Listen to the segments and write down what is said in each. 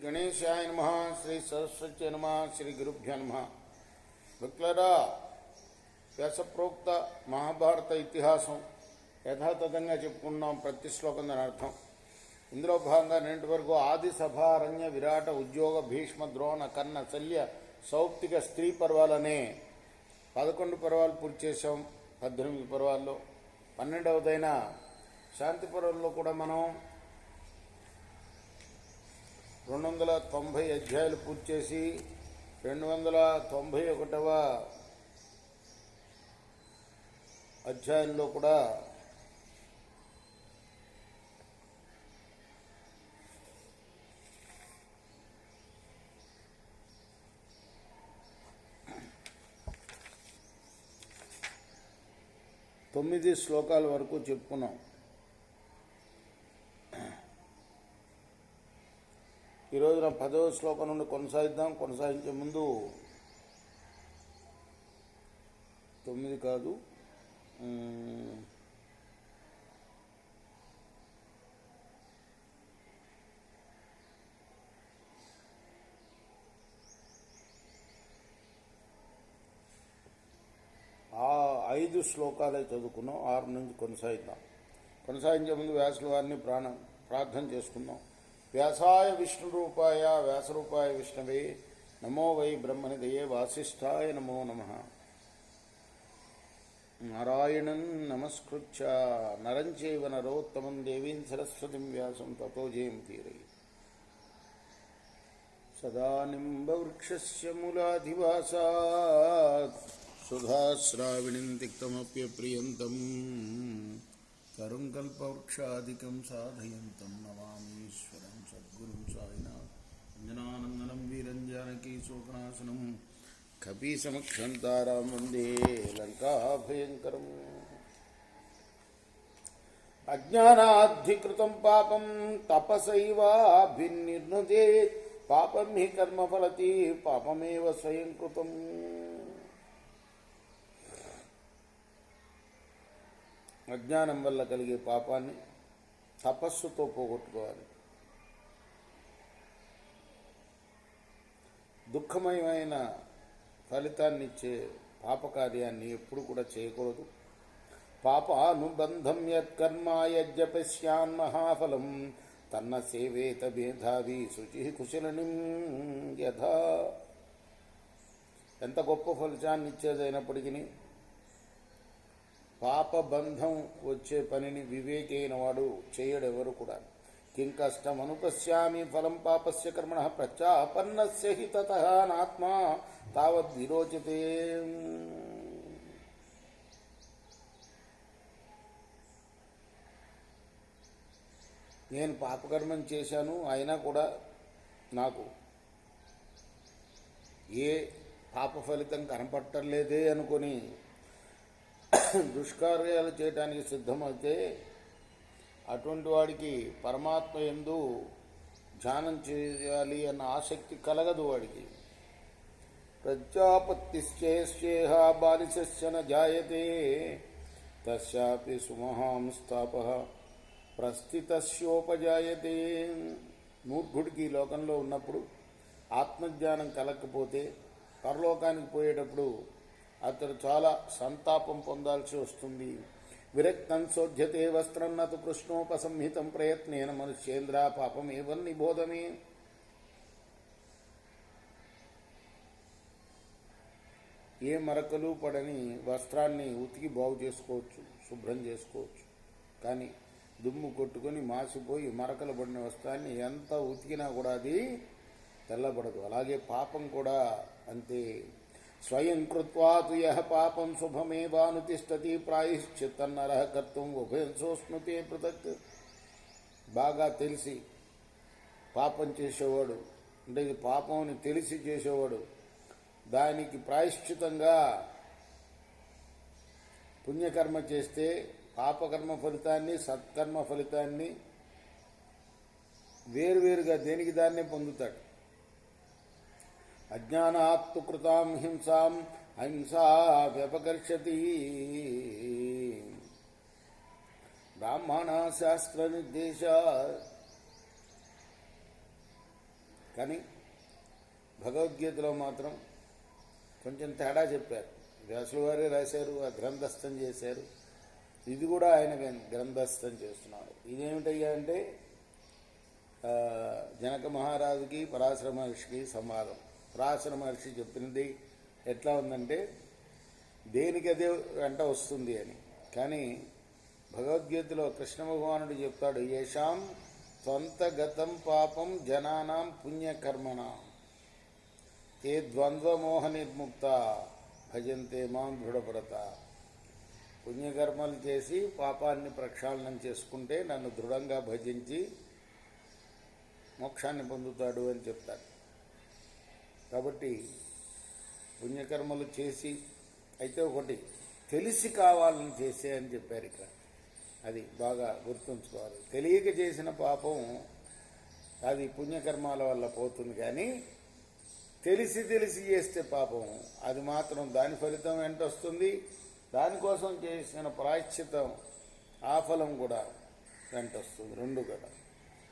గణేశాయ నమః. శ్రీ సరస్వతి నమః. శ్రీ గురుభ్యో నమః. భక్తులారా, వ్యాసప్రోక్త మహాభారత ఇతిహాసం యథాతథంగా చెప్పుకున్నాం. ప్రతి శ్లోకం దాని అర్థం. ఇందులో భాగంగా నేటి వరకు ఆది సభారణ్య విరాట ఉద్యోగ భీష్మ ద్రోణ కర్ణ శల్య సౌప్తిక స్త్రీ పర్వాలనే 11 పర్వాలు పూర్తి చేసాం. 18 పర్వాల్లో 12వదైన శాంతి పర్వంలో కూడా మనం 290 అధ్యాయాలు పూర్తి చేసి 291వ అధ్యాయంలో కూడా తొమ్మిది శ్లోకాల వరకు చెప్పుకున్నాం. ఈరోజున 10వ శ్లోకం నుండి కొనసాగిద్దాం. కొనసాగించే ముందు 9 కాదు, 5 శ్లోకాలే చదువుకున్నాం. 6 నుంచి కొనసాగిద్దాం. కొనసాగించే ముందు వ్యాసుల వారిని ప్రార్థన చేసుకుందాం. వ్యాసాయ విష్ణురూపాయ వ్యాసరూపాయ విష్ణవే నమో వై బ్రహ్మనిదయే వాసిష్ఠాయ నమో నమః. నారాయణం నమస్కృత్య నరం చైవ నరోత్తమం దేవీం సరస్వతిం వ్యాసం తతో జయంతిరై. సదా నింబవృక్షస్య మూలాధివాసాత్ సుధాశ్రావిణిం తిక్తమప్యప్రియంతం తరుం కల్పవృక్షాదికం సాధయంతం నమామీశ్వరం సద్గురుం సాయినాథ్. అంజనానందనం వీరం జానకీ శోకనాశనం కపీసమక్షం తారాం వందే లంకాభయంకరం. అజ్ఞానాధికృతం పాపం తపసైవాభిర్నిర్నుదే పాపం హి కర్మఫలతి పాపమేవ స్వయం కృతం. అజ్ఞానం వల్ల కలిగే పాపాన్ని తపస్సుతో పోగొట్టుకోవాలి. దుఃఖమయమైన ఫలితాన్ని ఇచ్చే పాపకార్యాన్ని ఎప్పుడు కూడా చేయకూడదు. పాపానుబంధం యత్కర్మ యజ్జపస్యాన్ మహాఫలం తన్న సేవేత మేధావి శుచి కుశలనిం యథా. ఎంత గొప్ప ఫలితాన్ని ఇచ్చేదైనప్పటికీ పాపబంధం వచ్చే పనిని వివేకైన వాడు చేయడెవరు కూడా. కిం కష్టమనుపశ్యామి ఫలం పాపస్య కర్మణ ప్రత్యాపన్నస్య హి తతః నాత్మా తావద్ విరోచతే. నేను పాపకర్మం చేశాను, అయినా కూడా నాకు ఏ పాప ఫలితం కనపట్టలేదే అనుకొని దుష్కార్యాలు చేయడానికి సిద్ధమైతే అటువంటి వాడికి పరమాత్మ యందు ధ్యానం చేయాలి అన్న ఆసక్తి కలగదు. వాడికి ప్రజాపత్తిశ్చేహ బాలిశస్య న జాయతే తస్యాపి సుమహాం స్థాపః ప్రస్థితస్యోపజాయతే. మూర్ఖుడికి లోకంలో ఉన్నప్పుడు ఆత్మజ్ఞానం కలగకపోతే పరలోకానికి పోయేటప్పుడు అతడు చాలా సంతాపం పొందాల్సి వస్తుంది. విరక్తం శోధ్యతే వస్త్రం నతు కృష్ణోపసంహితం ప్రయత్నేన మనుష్యేంద్ర పాపమేవ నిబోధమే. ఏ మరకలు పడని వస్త్రాన్ని ఉతికి బాగు చేసుకోవచ్చు, శుభ్రం చేసుకోవచ్చు. కానీ దుమ్ము కొట్టుకొని మాసిపోయి మరకలు పడిన వస్త్రాన్ని ఎంత ఉతికినా కూడా అది తెల్లబడదు. అలాగే పాపం కూడా అంతే. స్వయం కృత్వా తు యః పాపం శుభమేవానుతిష్టతి ప్రాయశ్చిత్తన్నరః కర్తుం ఉభయం సోస్నుతే పృథక్. బాగా తెలిసి పాపం చేసేవాడు, అంటే ఇది పాపం అని తెలిసి చేసేవాడు, దానికి ప్రాయశ్చితంగా పుణ్యకర్మ చేస్తే పాపకర్మ ఫలితాన్ని సత్కర్మ ఫలితాన్ని వేరువేరుగా దేనికి దాన్నే పొందుతాడు. అజ్ఞానాత్తు కృతాం హింసాం అహింసా వ్యపకర్షతి. బ్రాహ్మణ శాస్త్ర నిర్దేశ కానీ భగవద్గీతలో మాత్రం కొంచెం తేడా చెప్పారు. వ్యాసుల వారే రాశారు, ఆ గ్రంథస్థం చేశారు. ఇది కూడా ఆయన గ్రంథస్థం చేస్తున్నాడు. ఇదేమిటయ్యా అంటే జనక మహారాజుకి పరాశర మహర్షికి సంవాదం. పరాశర మహర్షి చెప్పినది ఎట్లా ఉందంటే దేనికి అదే వెంట వస్తుంది అని. కానీ భగవద్గీతలో కృష్ణ భగవానుడు చెప్తాడు, ఏషాం స్వంతగతం పాపం జనానాం పుణ్యకర్మణ ఏ ద్వంద్వమోహ నిర్ముక్త భజంతే మాం దృఢవ్రత. పుణ్యకర్మలు చేసి పాపాన్ని ప్రక్షాళనం చేసుకుంటే నన్ను దృఢంగా భజించి మోక్షాన్ని పొందుతాడు అని చెప్తాడు. కాబట్టి పుణ్యకర్మలు చేసి అయితే ఒకటి తెలిసి కావాలని చేసే అని చెప్పారు ఇక్కడ. అది బాగా గుర్తుంచుకోవాలి. తెలియక చేసిన పాపం అది పుణ్యకర్మాల వల్ల పోతుంది, కానీ తెలిసి చేస్తే పాపం అది మాత్రం దాని ఫలితం వెంట వస్తుంది. దానికోసం చేసిన ప్రాయశ్చితం ఆ ఫలం కూడా వెంట వస్తుంది. రెండు కదా.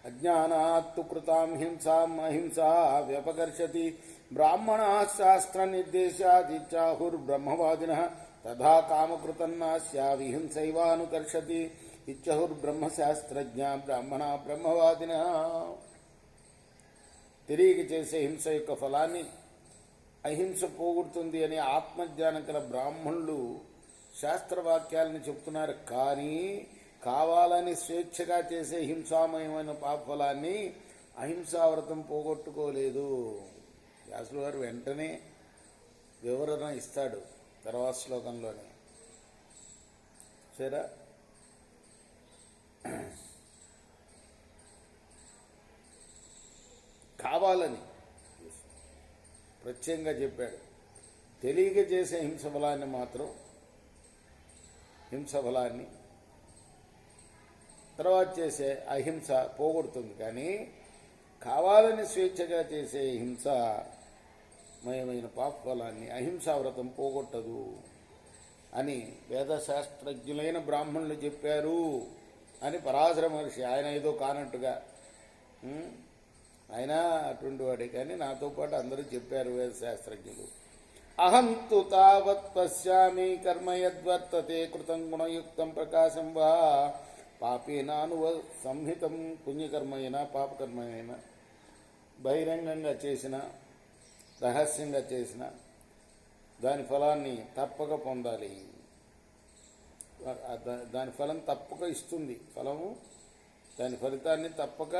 అజ్ఞానాత్తు కృతాం హింసాం అహింసా వ్యపకర్షతి బ్రాహ్మణా శాస్త్ర నిర్దేశాదిచ్చాహుర్బ్రహ్మవాదిన తథా కామకృతన్నాస్య విహింసైవానుకర్షతి ఇచ్చహుర్బ్రహ్మశాస్త్రజ్ఞ బ్రాహ్మణ బ్రహ్మవాదిన. తిరిగి చేసే హింస యొక్క ఫలాన్ని అహింస పోగొడుతుంది అని ఆత్మజ్ఞానం కల బ్రాహ్మణులు శాస్త్రవాక్యాలను చెప్తున్నారు. కానీ కావాలని స్వేచ్ఛగా చేసే హింసామయమైన పాపఫలాన్ని అహింసావ్రతం పోగొట్టుకోలేదు. వ్యాసుల వారు వెంటనే వివరణ ఇస్తాడు తర్వాత శ్లోకంలోనే. సరే, కావాలని ప్రత్యేకంగా చెప్పాడు. తెలియక చేసే హింసఫలాన్ని మాత్రం హింసఫలాన్ని తర్వాత చేసే అహింస పోగొడుతుంది, కానీ కావాలని స్వేచ్ఛగా చేసే హింసమయమైన పాపఫలాన్ని అహింసావ్రతం పోగొట్టదు అని వేదశాస్త్రజ్ఞులైన బ్రాహ్మణులు చెప్పారు అని పరాశర మహర్షి. ఆయన ఏదో కానట్టుగా, ఆయన అటువంటి వాడే, కానీ నాతో పాటు అందరూ చెప్పారు వేదశాస్త్రజ్ఞులు. అహం తు తావత్ పశ్యామి కర్మ యద్వర్తతే కృతం గుణయుక్తం ప్రకాశం వా పాపేనానువ సంహితం. పుణ్యకర్మైనా పాపకర్మైనా బహిరంగంగా చేసిన రహస్యంగా చేసిన దాని ఫలాన్ని తప్పక పొందాలి. దాని ఫలం తప్పక ఇస్తుంది. ఫలము దాని ఫలితాన్ని తప్పక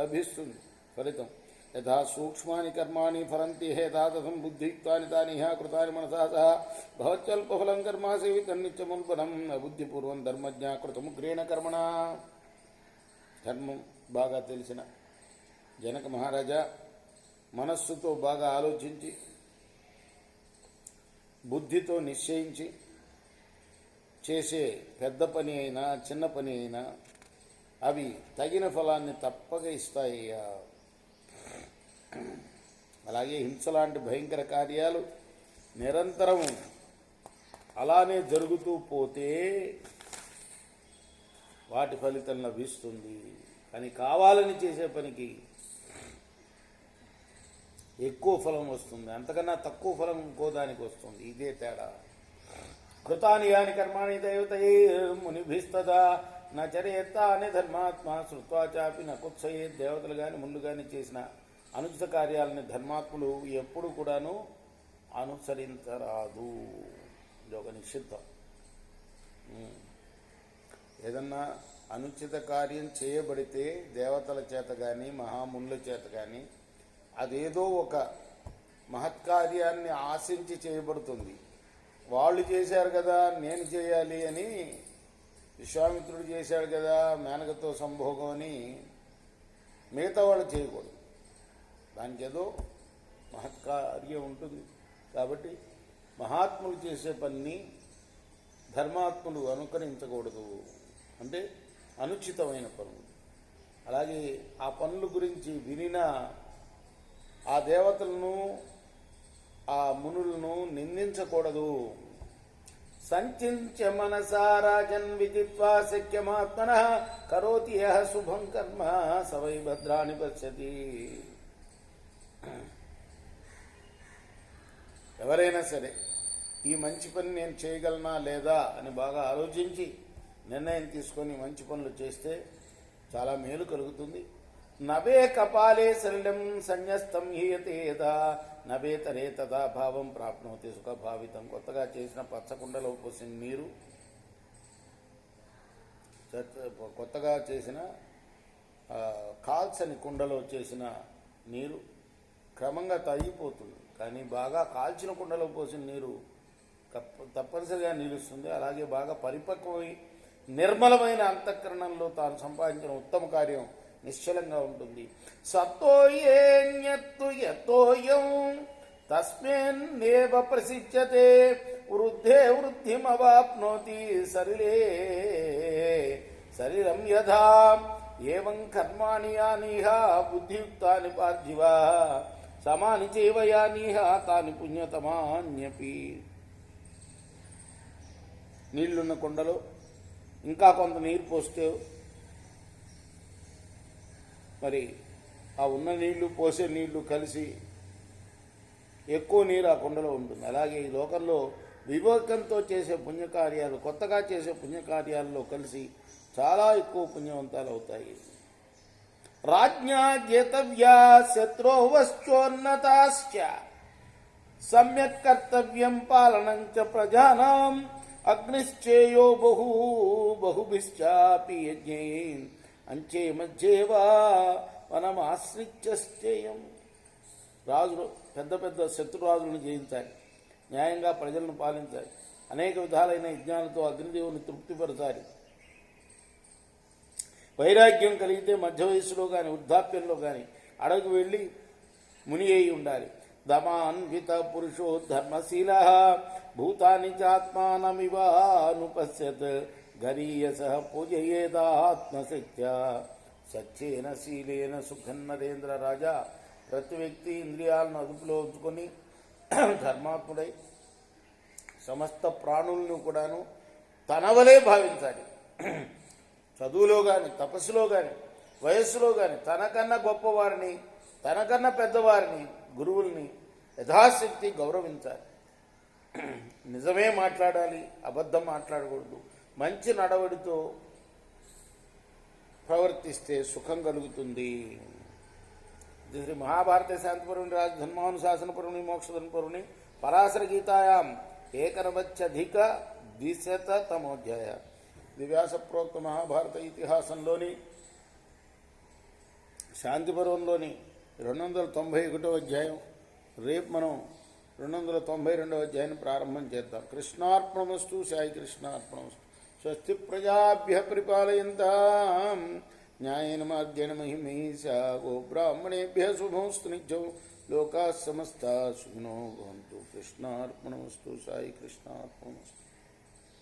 లభిస్తుంది. ఫలితం యథా సూక్ష్మాని కర్మాణి ఫలంతి హేతాదం బుద్ధియుక్తాని తాని కృతాని మనసా సహ భవత్యల్పఫలం కర్మాసేవితం నిత్యముల్పలం బుద్ధిపూర్వం ధర్మజ్ఞాకృతముగ్రేణ కర్మణ. ధర్మం బాగా తెలిసిన జనక మహారాజా మనస్సుతో బాగా ఆలోచించి బుద్ధితో నిశ్చయించి చేసే పెద్ద పని అయినా చిన్న పని అయినా అవి తగిన ఫలాన్ని తప్పక ఇస్తాయ్యా. అలాగే హింస లాంటి భయంకర కార్యాలు నిరంతరం అలానే జరుగుతూ పోతే వాటి ఫలితం లభిస్తుంది. కానీ కావాలని చేసే పనికి ఎక్కువ ఫలం వస్తుంది, అంతకన్నా తక్కువ ఫలం ఇంకో దానికి వస్తుంది. ఇదే తేడా. కృతాని యాని కర్మాణి దైవతయే మునిభిస్తదా నచరేత్తాని ధర్మాత్మ శృత్వా చాపి నకుత్సయే. దేవతలు కానీ ముళ్ళు కానీ చేసిన అనుచిత కార్యాలని ధర్మాత్ములు ఎప్పుడు కూడాను అనుసరించరాదు. ఇది ఒక నిషిద్ధం. ఏదన్నా అనుచిత కార్యం చేయబడితే దేవతల చేత కానీ మహామునుల చేత కానీ అదేదో ఒక మహత్కార్యాన్ని ఆశించి చేయబడుతుంది. వాళ్ళు చేశారు కదా నేను చేయాలి అని, విశ్వామిత్రుడు చేశాడు కదా మేనకతో సంభోగం అని మిగతా వాళ్ళు చేయకూడదు. దానికి ఏదో మహత్కార్యం ఉంటుంది. కాబట్టి మహాత్ములు చేసే పనిని ధర్మాత్ములు అనుకరించకూడదు. అంటే అనుచితమైన పనులు. అలాగే ఆ పనుల గురించి వినిన ఆ దేవతలను ఆ మునులను నిందించకూడదు. సంచింత్య మనసా రాజన్ విదిత్వా శక్యమాత్మన కరోతి యః శుభం కర్మ సవై భద్రాని పశ్యతి. ఎవరైనా సరే ఈ మంచి పని నేను చేయగలనా లేదా అని బాగా ఆలోచించి నిర్ణయం తీసుకొని మంచి పనులు చేస్తే చాలా మేలు కలుగుతుంది. నవే కపాలే సలిలం సన్యస్తం హీయతే యదా నవేతరే తదా భావం ప్రాప్నోతి సుఖభావితం. కొత్తగా చేసిన పచ్చకుండలో పోసిన నీరు, కొత్తగా చేసిన కాల్చని కుండలో చేసిన నీరు క్రమంగా తగ్గిపోతుంది. కానీ బాగా కాల్చిన కుండలో పోసిన నీరు తప్పనిసరిగా నిలుస్తుంది. అలాగే బాగా పరిపక్వమై నిర్మలమైన అంతఃకరణంలో తాను సంపాదించిన ఉత్తమ కార్యం నిశ్చలంగా ఉంటుంది. సత్తోయేన్యత్తు యతోయం తస్మిన్నేవ ప్రసిద్ధ్యతే వృద్ధే వృద్ధిమవాప్నోతి సరిలే శరీరం యథా ఏవం కర్మాణి యానీహ బుద్ధియుక్తాని పార్థివ సమాని చైవ యానీహ తాని పుణ్యతమాన్యపి. నీళ్లున్న కొండలో ఇంకా కొంత నీరు పోస్తే మరి ఆ ఉన్న నీళ్లు పోసే నీళ్లు కలిసి ఎక్కువ నీరు ఆ కొండలో ఉంటుంది. అలాగే ఈ లోకంలో వివేకంతో చేసే పుణ్యకార్యాలు కొత్తగా చేసే పుణ్యకార్యాల్లో కలిసి చాలా ఎక్కువ పుణ్యవంతాలు అవుతాయి. రాజ్ఞా జ్ఞేతవ్యా శత్రోవశ్చోన్నతాశ్చ సమ్యక్ కర్తవ్యం పాలనం చ ప్రజానాం అగ్నిశ్చేయో బహుభిశ్చాపి యజ్ఞే అంచే మధ్యేవా వనమాశ్రిత్యశ్చేయం. రాజులు పెద్ద పెద్ద శత్రురాజులను జయించాలి, న్యాయంగా ప్రజలను పాలించాలి, అనేక విధాలైన యజ్ఞాలతో అగ్నిదేవుని తృప్తిపరచాలి. వైరాగ్యం కలిగితే మధ్య వయస్సులో కానీ వృద్ధాప్యంలో కానీ అడగు వెళ్ళి ముని అయి ఉండాలి. దమాన్విత పురుషో ధర్మశీల భూతాని చాత్మానమివానుపశ్యత్ గరీయస పూజయేదాత్మశక్త్య సత్యేన శీలేన సుఖం. నరేంద్ర రాజా, ప్రతి వ్యక్తి ఇంద్రియాలను అదుపులో ఉంచుకొని ధర్మాత్ముడై సమస్త ప్రాణులను కూడాను తనవలే భావించాలి. చదువులో కానీ తపస్సులో కానీ వయస్సులో కానీ తనకన్నా గొప్పవారిని తనకన్నా పెద్దవారిని గురువుల్ని యథాశక్తి గౌరవించాలి. నిజమే మాట్లాడాలి, అబద్ధం మాట్లాడకూడదు. మంచి నడవడితో ప్రవర్తిస్తే సుఖం కలుగుతుంది. శ్రీ మహాభారత శాంతిపరుని రాజధర్మానుశాసనపరుని మోక్షధర్మపరుని పరాశర గీతాయాం 1,20,200 దివ్యాస ప్రోక్త మహాభారత ఇతిహాసంలోని శాంతిపర్వంలోని 291వ అధ్యాయం. రేపు మనం 292వ అధ్యాయాన్ని ప్రారంభం చేద్దాం. కృష్ణార్పణమస్తు. సాయి కృష్ణార్పణమస్తు. స్వస్తి ప్రజాభ్య పరిపాలయంతాం న్యాయేన మార్గేణ మహిమహీషా. గో బ్రాహ్మణేభ్య శుభమస్తు నిత్యం. లోకాః సమస్తాః సుఖినో భవంతు. కృష్ణార్పణమస్తు. సాయి కృష్ణార్పణమస్తు.